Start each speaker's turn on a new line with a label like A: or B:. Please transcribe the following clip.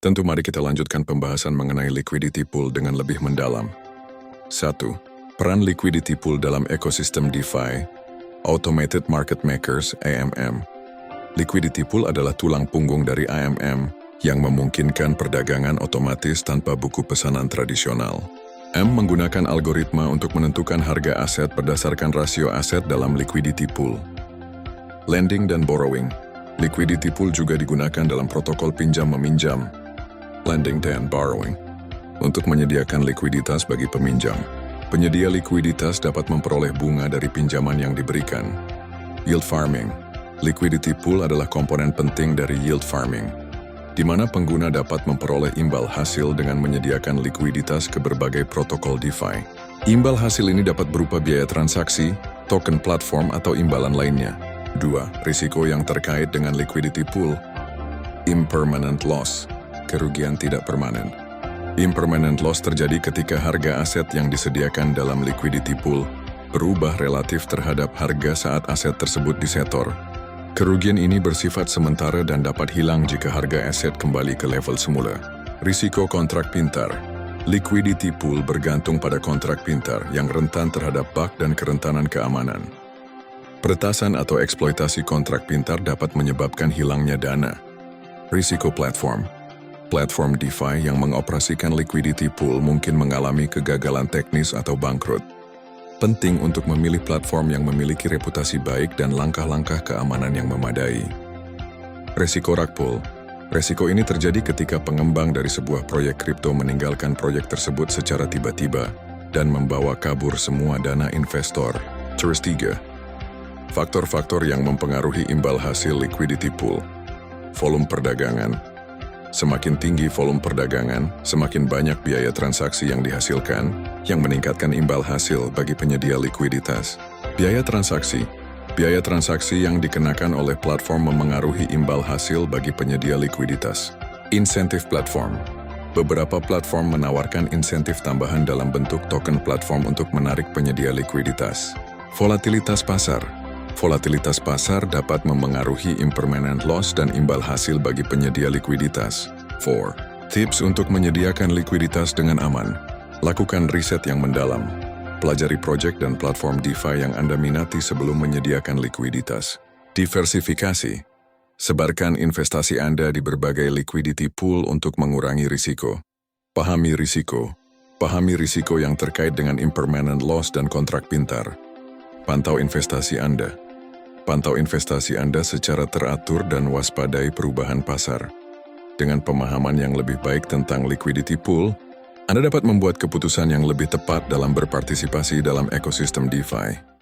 A: Tentu mari kita lanjutkan pembahasan mengenai liquidity pool dengan lebih mendalam. 1. Peran liquidity pool dalam ekosistem DeFi, Automated Market Makers (AMM). Liquidity pool adalah tulang punggung dari AMM yang memungkinkan perdagangan otomatis tanpa buku pesanan tradisional. M menggunakan algoritma untuk menentukan harga aset berdasarkan rasio aset dalam liquidity pool. Lending dan borrowing. Liquidity pool juga digunakan dalam protokol pinjam-meminjam, lending dan borrowing, untuk menyediakan likuiditas bagi peminjam. Penyedia likuiditas dapat memperoleh bunga dari pinjaman yang diberikan. Yield farming. Liquidity pool adalah komponen penting dari yield farming, di mana pengguna dapat memperoleh imbal hasil dengan menyediakan likuiditas ke berbagai protokol DeFi. Imbal hasil ini dapat berupa biaya transaksi, token platform, atau imbalan lainnya. 2. Risiko yang terkait dengan liquidity pool. Impermanent loss. Kerugian tidak permanen. Impermanent loss terjadi ketika harga aset yang disediakan dalam liquidity pool berubah relatif terhadap harga saat aset tersebut disetor. Kerugian ini bersifat sementara dan dapat hilang jika harga aset kembali ke level semula. Risiko kontrak pintar. Liquidity pool bergantung pada kontrak pintar yang rentan terhadap bug dan kerentanan keamanan. Peretasan atau eksploitasi kontrak pintar dapat menyebabkan hilangnya dana. Risiko platform. Platform DeFi yang mengoperasikan liquidity pool mungkin mengalami kegagalan teknis atau bangkrut. Penting untuk memilih platform yang memiliki reputasi baik dan langkah-langkah keamanan yang memadai. Resiko rug pull. Resiko ini terjadi ketika pengembang dari sebuah proyek kripto meninggalkan proyek tersebut secara tiba-tiba dan membawa kabur semua dana investor. 3. Faktor-faktor yang mempengaruhi imbal hasil liquidity pool. Volume perdagangan. Semakin tinggi volume perdagangan, semakin banyak biaya transaksi yang dihasilkan, yang meningkatkan imbal hasil bagi penyedia likuiditas. Biaya transaksi. Biaya transaksi yang dikenakan oleh platform memengaruhi imbal hasil bagi penyedia likuiditas. Insentif platform. Beberapa platform menawarkan insentif tambahan dalam bentuk token platform untuk menarik penyedia likuiditas. Volatilitas pasar. Volatilitas pasar dapat memengaruhi impermanent loss dan imbal hasil bagi penyedia likuiditas. 4. Tips untuk menyediakan likuiditas dengan aman. Lakukan riset yang mendalam. Pelajari proyek dan platform DeFi yang Anda minati sebelum menyediakan likuiditas. Diversifikasi. Sebarkan investasi Anda di berbagai liquidity pool untuk mengurangi risiko. Pahami risiko. Pahami risiko yang terkait dengan impermanent loss dan kontrak pintar. Pantau investasi Anda. Pantau investasi Anda secara teratur dan waspadai perubahan pasar. Dengan pemahaman yang lebih baik tentang liquidity pool, Anda dapat membuat keputusan yang lebih tepat dalam berpartisipasi dalam ekosistem DeFi.